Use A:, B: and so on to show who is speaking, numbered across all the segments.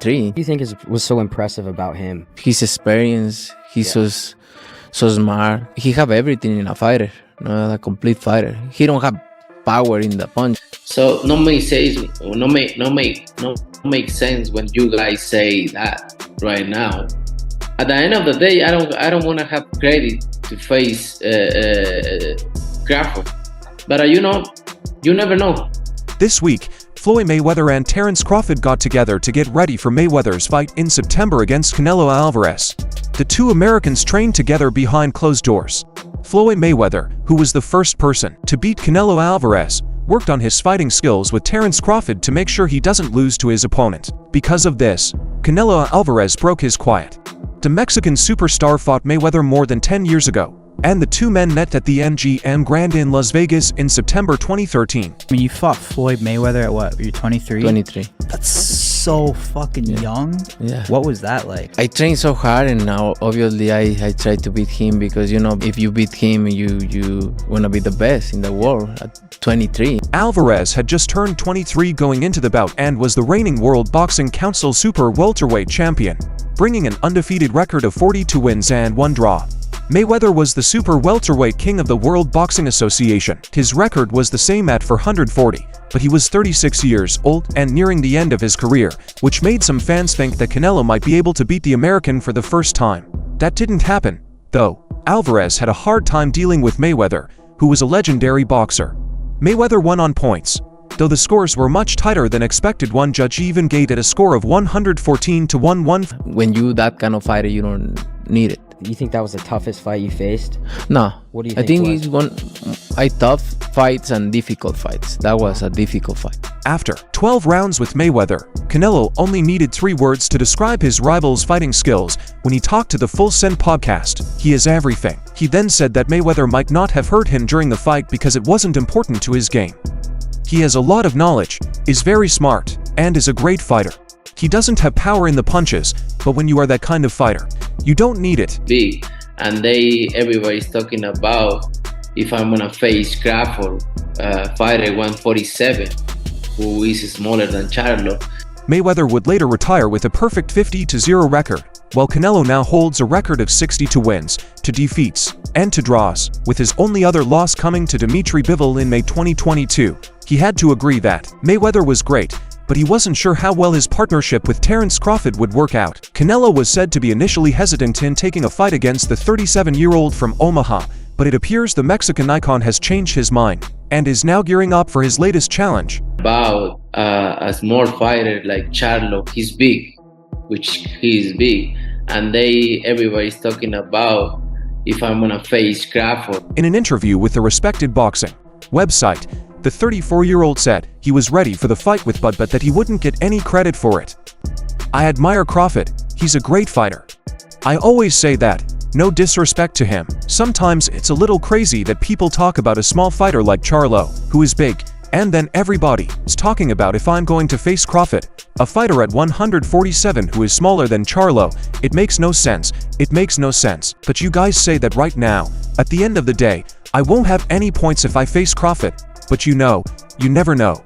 A: 23.
B: What do you think was so impressive about him?
A: His experience, he's so smart. He have everything in a fighter, a complete fighter. He don't have power in the punch.
C: So no make sense when you guys say that right now. At the end of the day, I don't want to have credit to face Crawford, but you never know.
D: This week, Floyd Mayweather and Terence Crawford got together to get ready for Mayweather's fight in September against Canelo Alvarez. The two Americans trained together behind closed doors. Floyd Mayweather, who was the first person to beat Canelo Alvarez, worked on his fighting skills with Terence Crawford to make sure he doesn't lose to his opponent. Because of this, Canelo Alvarez broke his quiet. The Mexican superstar fought Mayweather more than 10 years ago, and the two men met at the MGM Grand in Las Vegas in September 2013.
E: I mean, you fought Floyd Mayweather at what? You're 23?
A: 23.
E: That's so fucking young.
A: Yeah.
E: What was that like?
A: I trained so hard, and now obviously I try to beat him because if you beat him, you wanna be the best in the world at 23.
D: Alvarez had just turned 23 going into the bout and was the reigning World Boxing Council Super Welterweight champion, bringing an undefeated record of 42 wins and 1 draw. Mayweather was the super welterweight king of the World Boxing Association. His record was the same at 440, but he was 36 years old and nearing the end of his career, which made some fans think that Canelo might be able to beat the American for the first time. That didn't happen, though. Alvarez had a hard time dealing with Mayweather, who was a legendary boxer. Mayweather won on points, though the scores were much tighter than expected. One judge even gave it a score of 114 to 1-1.
A: When you that kind of fighter, you don't need it.
B: You think that was the toughest fight you faced?
A: No.
B: What do you
A: I
B: think
A: think it's tough fights and difficult fights. That was a difficult fight.
D: After 12 rounds with Mayweather, Canelo only needed 3 words to describe his rival's fighting skills when he talked to the Full Send podcast. He is everything. He then said that Mayweather might not have hurt him during the fight because it wasn't important to his game. He has a lot of knowledge, is very smart, and is a great fighter. He doesn't have power in the punches, but when you are that kind of fighter, you don't need it.
C: Big, and everybody's talking about if I'm gonna face Crawford, fighter 147, who is smaller than Charlo.
D: Mayweather would later retire with a perfect 50-0 record, while Canelo now holds a record of 62 wins, 2 defeats, and 2 draws, with his only other loss coming to Dimitri Bivol in May 2022. He had to agree that Mayweather was great, but he wasn't sure how well his partnership with Terence Crawford would work out. Canelo was said to be initially hesitant in taking a fight against the 37-year-old from Omaha, but it appears the Mexican icon has changed his mind and is now gearing up for his latest challenge.
C: About a small fighter like Charlo, he's big, which he is big, and everybody's talking about if I'm gonna face Crawford.
D: In an interview with the respected boxing website, the 34-year-old said he was ready for the fight with Bud, but that he wouldn't get any credit for it. I admire Crawford, he's a great fighter. I always say that, no disrespect to him. Sometimes it's a little crazy that people talk about a small fighter like Charlo, who is big, and then everybody is talking about if I'm going to face Crawford, a fighter at 147 who is smaller than Charlo. It makes no sense, it makes no sense. But you guys say that right now. At the end of the day, I won't have any points if I face Crawford. But you never know.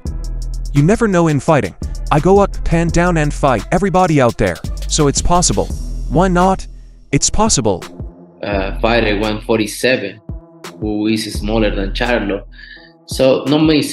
D: You never know in fighting. I go up, pan down and fight everybody out there. So it's possible. Why not? It's possible.
C: Fighter 147, who is smaller than Charlo. So no make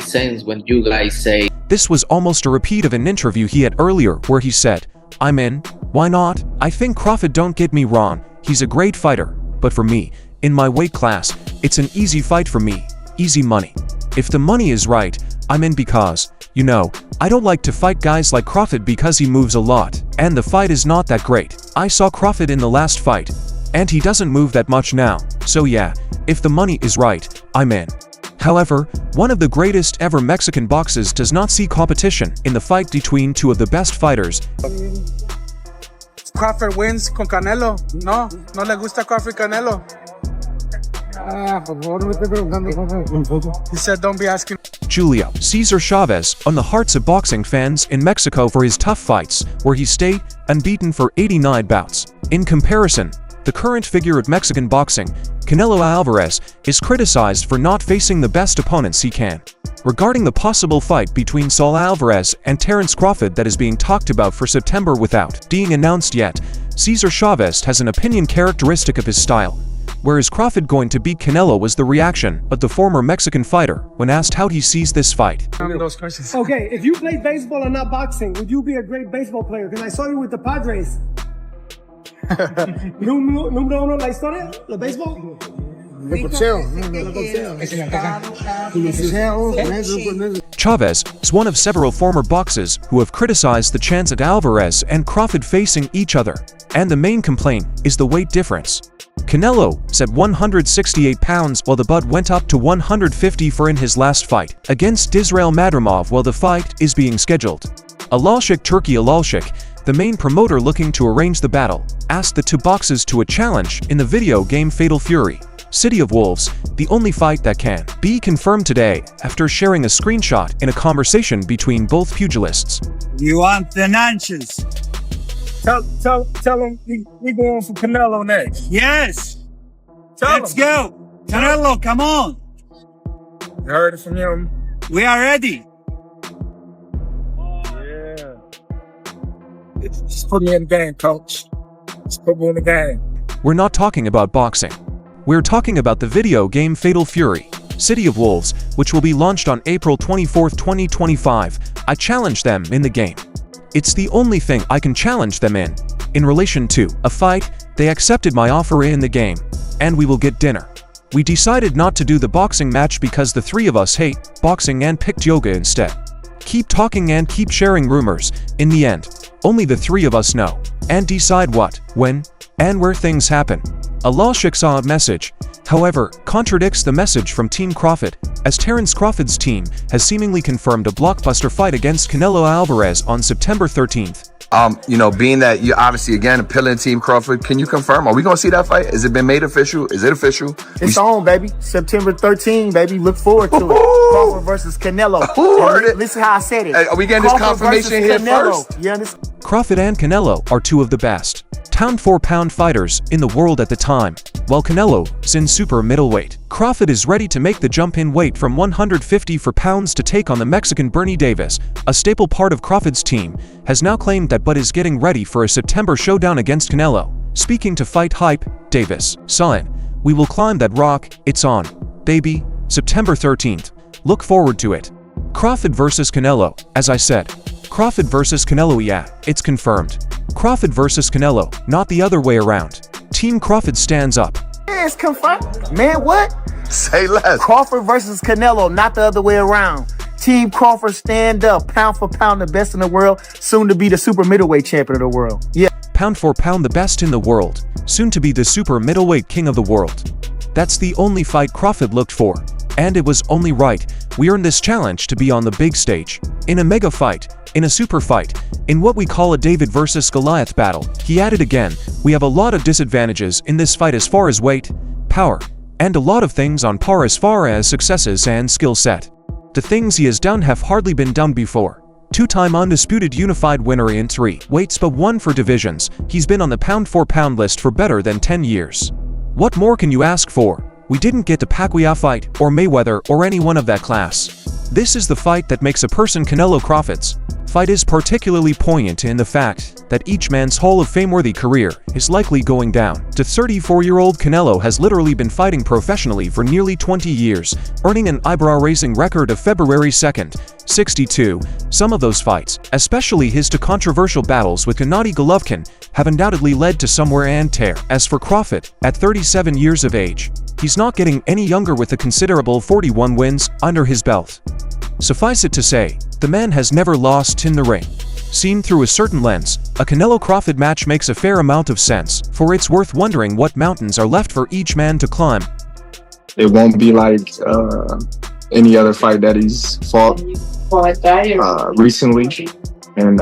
C: sense when you guys say.
D: This was almost a repeat of an interview he had earlier where he said, I'm in, why not? I think Crawford, don't get me wrong, he's a great fighter, but for me, in my weight class, it's an easy fight for me, easy money. If the money is right, I'm in because, I don't like to fight guys like Crawford because he moves a lot, and the fight is not that great. I saw Crawford in the last fight, and he doesn't move that much now, so yeah, if the money is right, I'm in. However, one of the greatest ever Mexican boxers does not see competition in the fight between 2 of the best fighters.
F: Crawford wins con Canelo. No le gusta Crawford Canelo. He said don't be asking.
D: Julio Cesar Chavez on the hearts of boxing fans in Mexico for his tough fights, where he stayed unbeaten for 89 bouts. In comparison, the current figure of Mexican boxing, Canelo Alvarez, is criticized for not facing the best opponents he can. Regarding the possible fight between Saul Alvarez and Terence Crawford that is being talked about for September without being announced yet, Cesar Chavez has an opinion characteristic of his style. Whereas Crawford going to beat Canelo was the reaction of the former Mexican fighter when asked how he sees this fight.
G: Okay, if you play baseball and not boxing, would you be a great baseball player? Because I saw you with the Padres. Número uno en la historia, la béisbol.
D: Chavez is one of several former boxers who have criticized the chance at Alvarez and Crawford facing each other, and the main complaint is the weight difference. Canelo is at 168 pounds while the Bud went up to 150 for in his last fight against Israel Madrimov while the fight is being scheduled. Alalshik Turkey Alalshik, the main promoter looking to arrange the battle, asked the two boxers to a challenge in the video game Fatal Fury. City of Wolves, the only fight that can be confirmed today after sharing a screenshot in a conversation between both pugilists.
H: You want the nunches?
G: Tell him we going for Canelo next.
H: Yes. Let's go. Canelo, come on.
G: You heard it from him.
H: We are ready.
G: Yeah. Just put me in the game, coach. Just put me in the game.
D: We're not talking about boxing. We're talking about the video game Fatal Fury, City of Wolves, which will be launched on April 24, 2025. I challenged them in the game. It's the only thing I can challenge them in. In relation to a fight, they accepted my offer in the game, and we will get dinner. We decided not to do the boxing match because the three of us hate boxing and picked yoga instead. Keep talking and keep sharing rumors. In the end, only the three of us know and decide what, when, and where things happen. Alalshik saw a message, however, contradicts the message from Team Crawford, as Terence Crawford's team has seemingly confirmed a blockbuster fight against Canelo Alvarez on September 13th.
I: Being that you're obviously again appealing Team Crawford, can you confirm? Are we gonna see that fight? Has it been made official? Is it official?
J: It's on, baby. September 13, baby. Look forward to it. Crawford versus Canelo.
I: Heard it?
J: Listen how I said it.
I: Hey, are we getting this confirmation here first?
J: You understand?
D: Crawford and Canelo are two of the best pound-for-pound fighters in the world at the time, while Canelo is in super middleweight. Crawford is ready to make the jump in weight from 150 pounds to take on the Mexican Bernie Davis. A staple part of Crawford's team has now claimed that Bud is getting ready for a September showdown against Canelo. Speaking to Fight Hype, Davis, "Son, we will climb that rock, it's on, baby, September 13th. Look forward to it." Crawford versus Canelo, as I said. Crawford versus Canelo, yeah, it's confirmed. Crawford versus Canelo, not the other way around. Team Crawford stands up.
J: Yeah, it's confirmed. Man, what?
I: Say less.
J: Crawford versus Canelo, not the other way around. Team Crawford stand up, pound for pound, the best in the world, soon to be the super middleweight champion of the world. Yeah.
D: Pound for pound, the best in the world, soon to be the super middleweight king of the world. That's the only fight Crawford looked for, and it was only right. We earned this challenge to be on the big stage, in a mega fight, in a super fight, in what we call a David versus Goliath battle. He added again, we have a lot of disadvantages in this fight as far as weight, power, and a lot of things on par as far as successes and skill set. The things he has done have hardly been done before. Two-time undisputed unified winner in 3 weights but 1 for divisions. He's been on the pound-for-pound list for better than 10 years. What more can you ask for? We didn't get the Pacquiao fight, or Mayweather, or anyone of that class. This is the fight that makes a person. Canelo Crawford's fight is particularly poignant in the fact that each man's Hall of Fame-worthy career is likely going down. The 34-year-old Canelo has literally been fighting professionally for nearly 20 years, earning an eyebrow-raising record of February 2nd, 62. Some of those fights, especially his two controversial battles with Gennady Golovkin, have undoubtedly led to some wear and tear. As for Crawford, at 37 years of age, he's not getting any younger with a considerable 41 wins under his belt. Suffice it to say, the man has never lost in the ring. Seen through a certain lens, a Canelo-Crawford match makes a fair amount of sense, for it's worth wondering what mountains are left for each man to climb.
K: It won't be like any other fight that he's fought recently, and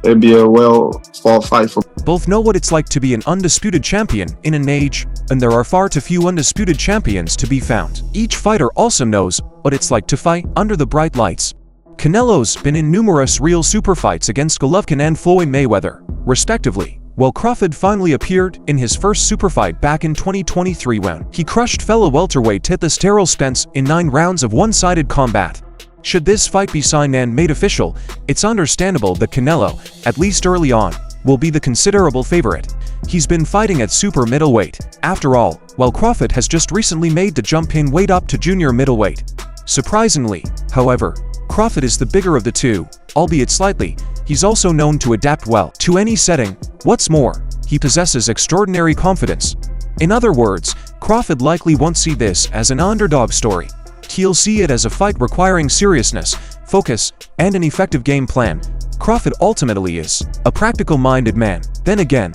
K: it'd be a well-fought fight for
D: both. Know what it's like to be an undisputed champion in an age, and there are far too few undisputed champions to be found. Each fighter also knows what it's like to fight under the bright lights. Canelo's been in numerous real super fights against Golovkin and Floyd Mayweather, respectively, while Crawford finally appeared in his first super fight back in 2023 when he crushed fellow welterweight Tithis Terrell Spence in 9 rounds of one-sided combat. Should this fight be signed and made official, it's understandable that Canelo, at least early on, will be the considerable favorite. He's been fighting at super middleweight, after all, while Crawford has just recently made the jump in weight up to junior middleweight. Surprisingly, however, Crawford is the bigger of the two, albeit slightly. He's also known to adapt well to any setting. What's more, he possesses extraordinary confidence. In other words, Crawford likely won't see this as an underdog story. He'll see it as a fight requiring seriousness, focus, and an effective game plan. Crawford ultimately is a practical-minded man. Then again,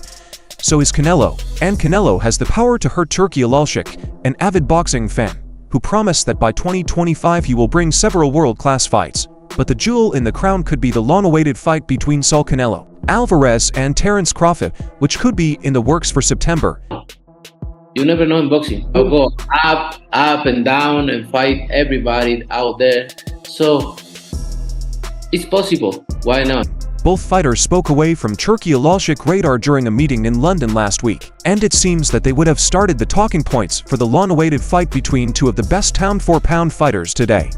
D: so is Canelo, and Canelo has the power to hurt Turki Alalshik, an avid boxing fan, who promised that by 2025 he will bring several world-class fights. But the jewel in the crown could be the long-awaited fight between Saul Canelo Alvarez and Terence Crawford, which could be in the works for September.
C: You never know in boxing. I'll go up and down and fight everybody out there. So it's possible. Why not?
D: Both fighters spoke away from Turki Alalshik radar during a meeting in London last week, and it seems that they would have started the talking points for the long-awaited fight between two of the best pound-for-pound fighters today.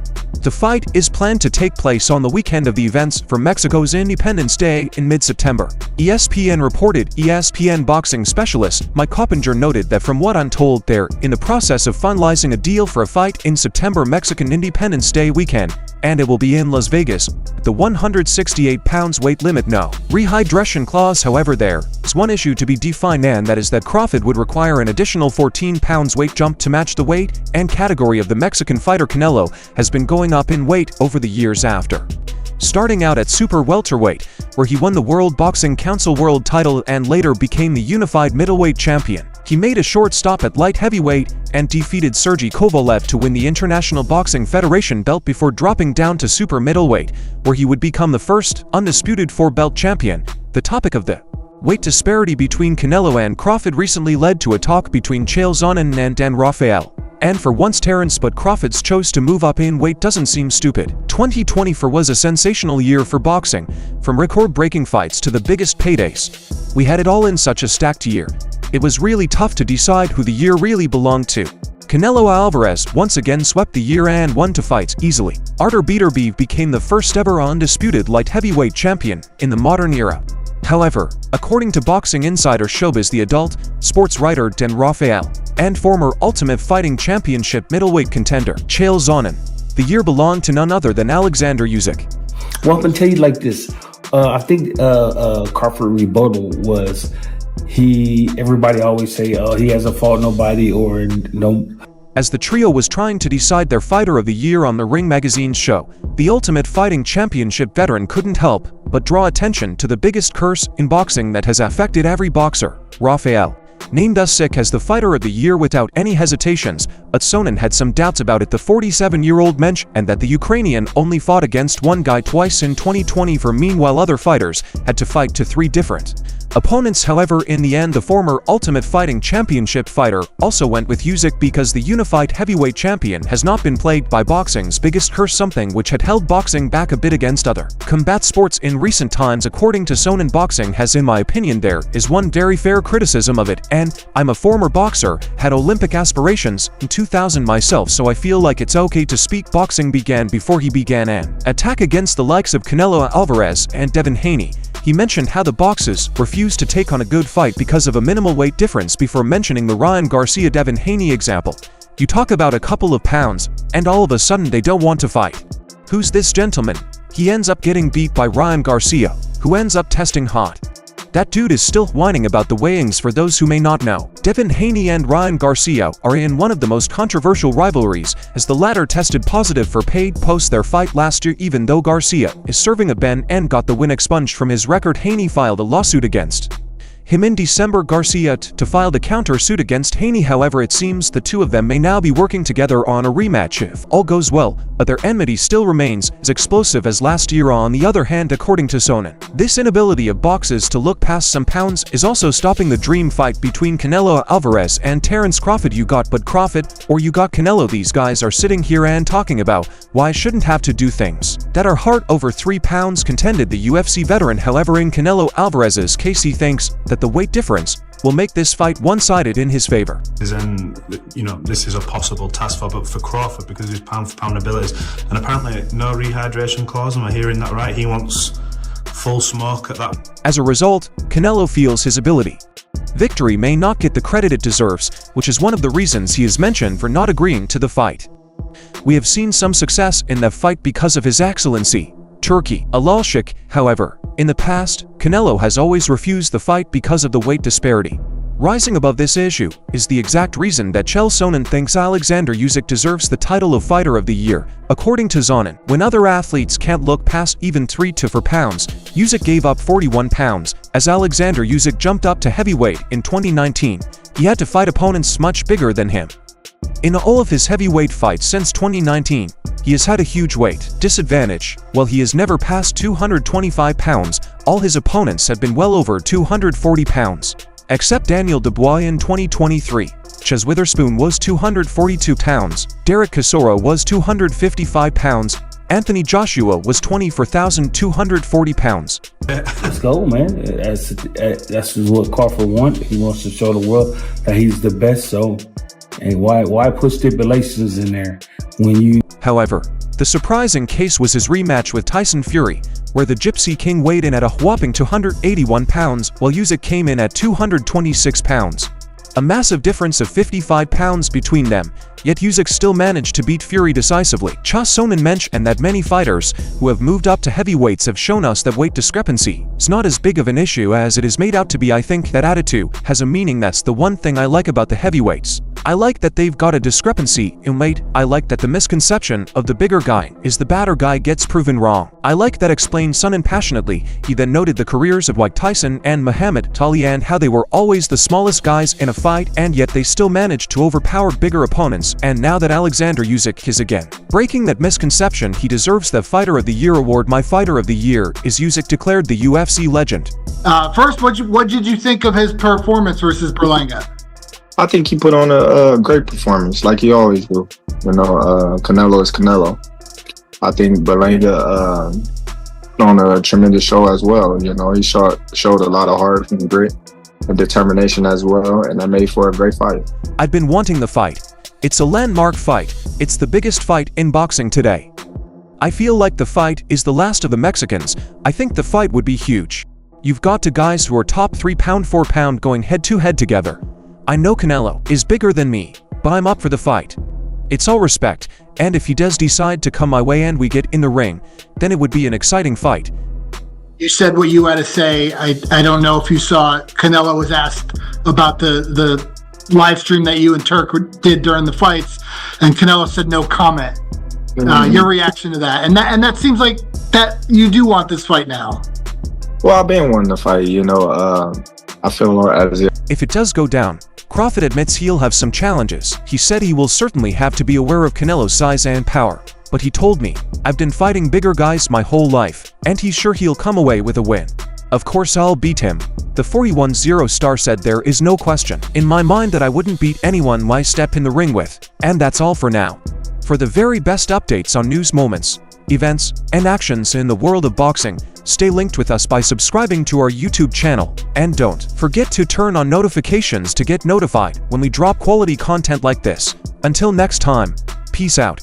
D: The fight is planned to take place on the weekend of the events for Mexico's Independence Day in mid-September. ESPN reported. ESPN boxing specialist Mike Coppinger noted that from what I'm told, they're in the process of finalizing a deal for a fight in September Mexican Independence Day weekend, and it will be in Las Vegas. The 168 pounds weight limit no rehydration clause. However, there is one issue to be defined, and that is that Crawford would require an additional 14 pounds weight jump to match the weight and category of the Mexican fighter. Canelo has been going up in weight over the years after starting out at super welterweight, where he won the World Boxing Council world title and later became the unified middleweight champion. He made a short stop at light heavyweight and defeated Sergey Kovalev to win the International Boxing Federation belt before dropping down to super middleweight, where he would become the first undisputed four-belt champion. The topic of the weight disparity between Canelo and Crawford recently led to a talk between Chael Sonnen and Dan Rafael. And for once Terence but Crawford's chose to move up in weight doesn't seem stupid. 2024 was a sensational year for boxing, from record-breaking fights to the biggest paydays. We had it all in such a stacked year. It was really tough to decide who the year really belonged to. Canelo Alvarez once again swept the year and won 2 fights easily. Artur Beterbiev became the first ever undisputed light heavyweight champion in the modern era. However, according to Boxing Insider Showbiz, the adult sports writer Dan Rafael and former Ultimate Fighting Championship middleweight contender Chael Sonnen, the year belonged to none other than Alexander Usyk.
L: Well, I'm gonna tell you like this. I think Crawford rebuttal was everybody always say he hasn't fought nobody or no.
D: As the trio was trying to decide their fighter of the year on the Ring magazine's show, the Ultimate Fighting Championship veteran couldn't help but draw attention to the biggest curse in boxing that has affected every boxer. Rafael named Usyk as the fighter of the year without any hesitations, but Sonnen had some doubts about it. The 47-year-old mentioned and that the Ukrainian only fought against one guy twice in 2020. Meanwhile, other fighters had to fight to 3 different opponents. However, in the end, the former Ultimate Fighting Championship fighter also went with Usyk because the unified heavyweight champion has not been plagued by boxing's biggest curse, something which had held boxing back a bit against other combat sports in recent times. According to Sonnen, boxing has, in my opinion, there is one very fair criticism of it, and I'm a former boxer, had Olympic aspirations in 2000 myself, so I feel like it's okay to speak. Boxing began before he began an attack against the likes of Canelo Alvarez and Devin Haney. He mentioned how the boxers refused to take on a good fight because of a minimal weight difference before mentioning the Ryan Garcia-Devin Haney example. You talk about a couple of pounds, and all of a sudden they don't want to fight. Who's this gentleman? He ends up getting beat by Ryan Garcia, who ends up testing hot. That dude is still whining about the weighings. For those who may not know, Devin Haney and Ryan Garcia are in one of the most controversial rivalries, as the latter tested positive for paid post their fight last year. Even though Garcia is serving a ban and got the win expunged from his record, Haney filed a lawsuit against him in December. Garcia to filed a counter-suit against Haney. However, it seems the two of them may now be working together on a rematch if all goes well, but their enmity still remains as explosive as last year. On the other hand, according to Sonnen, this inability of boxers to look past some pounds is also stopping the dream fight between Canelo Alvarez and Terence Crawford. You got but Crawford or you got Canelo. These guys are sitting here and talking about why I shouldn't have to do things that are hard. Over 3 pounds, contended the UFC veteran. However, in Canelo Alvarez's case, he thinks that the weight difference will make this fight one-sided in his favor.
M: And, you know, this is a possible task for Crawford because of his pound-for-pound abilities. And apparently no rehydration clause, am I hearing that right? He wants full smoke at that.
D: As a result, Canelo feels his ability. Victory may not get the credit it deserves, which is one of the reasons he is mentioned for not agreeing to the fight. We have seen some success in the fight because of his excellency, Turkey Alalshik. However, in the past, Canelo has always refused the fight because of the weight disparity. Rising above this issue is the exact reason that Chael Sonnen thinks Alexander Usyk deserves the title of Fighter of the Year. According to Sonnen, when other athletes can't look past even 3 to 4 pounds, Usyk gave up 41 pounds. As Alexander Usyk jumped up to heavyweight in 2019, he had to fight opponents much bigger than him. In all of his heavyweight fights since 2019, he has had a huge weight disadvantage. While he has never passed 225 pounds, all his opponents have been well over 240 pounds. Except Daniel Dubois in 2023, Ches Witherspoon was 242 pounds, Derek Chisora was 255 pounds, Anthony Joshua was 24,240 pounds.
L: Let's go, man. That's what Crawford wants. He wants to show the world that he's the best, so and why put stipulations in there when you...
D: However, the surprising case was his rematch with Tyson Fury, where the Gypsy King weighed in at a whopping 281 pounds, while Usyk came in at 226 pounds. A massive difference of 55 pounds between them, yet Usyk still managed to beat Fury decisively. Chael Sonnen mentioned that many fighters who have moved up to heavyweights have shown us that weight discrepancy is not as big of an issue as it is made out to be. I think that attitude has a meaning. That's the one thing I like about the heavyweights. I like that they've got a discrepancy in weight. I like that the misconception of the bigger guy is the badder guy gets proven wrong. I like that, explained Sonnen passionately. He then noted the careers of Mike Tyson and Muhammad Ali and how they were always the smallest guys in a fight, and yet they still managed to overpower bigger opponents. And now that Alexander Usyk is again breaking that misconception, he deserves the Fighter of the Year award. My Fighter of the Year is Usyk, declared the UFC legend.
J: First, what did you think of his performance versus Berlanga?
K: I think he put on a great performance, like he always do. You know, Canelo is Canelo. I think Berlanga put on a tremendous show as well. You know, he showed a lot of heart and grit and determination as well, and that made for a great fight.
D: I've been wanting the fight. It's a landmark fight. It's the biggest fight in boxing today. I feel like the fight is the last of the Mexicans. I think the fight would be huge. You've got two guys who are top 3 pound for pound going head-to-head together. I know Canelo is bigger than me, but I'm up for the fight. It's all respect, and if he does decide to come my way and we get in the ring, then it would be an exciting fight.
J: You said what you had to say. I don't know if you saw it. Canelo was asked about the live stream that you and Turk did during the fights, and Canelo said no comment. Your reaction to that, and that seems like that you do want this fight now.
K: Well, I've been wanting to fight, you know. I feel as if
D: it does go down, Crawford admits he'll have some challenges. He said he will certainly have to be aware of Canelo's size and power. But he told me, I've been fighting bigger guys my whole life, and he's sure he'll come away with a win. Of course I'll beat him. The 41-0 star said there is no question in my mind that I wouldn't beat anyone I step in the ring with. And that's all for now. For the very best updates on news, moments, events, and actions in the world of boxing, stay linked with us by subscribing to our YouTube channel. And don't forget to turn on notifications to get notified when we drop quality content like this. Until next time, peace out.